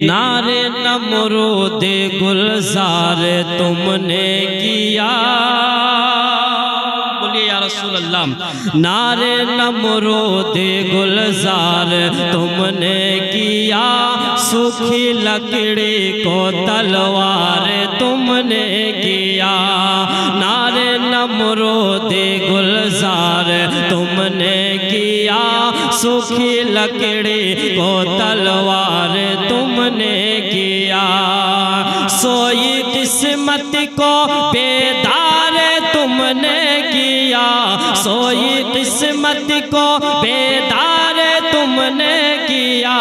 नारे नमरूद गुलजार तुमने किया, बोलिए या रसूल अल्लाह। नारे नमरूद गुलजार तुमने किया, सूखी लकड़ी को तलवार तुमने किया। नारे नमरूद गुलजार तुमने किया, सूखी लकड़ी को तलवार तुमने किया। सोई किस्मत को बेदार तुमने किया, सोई किस्मत को बेदार तुमने किया।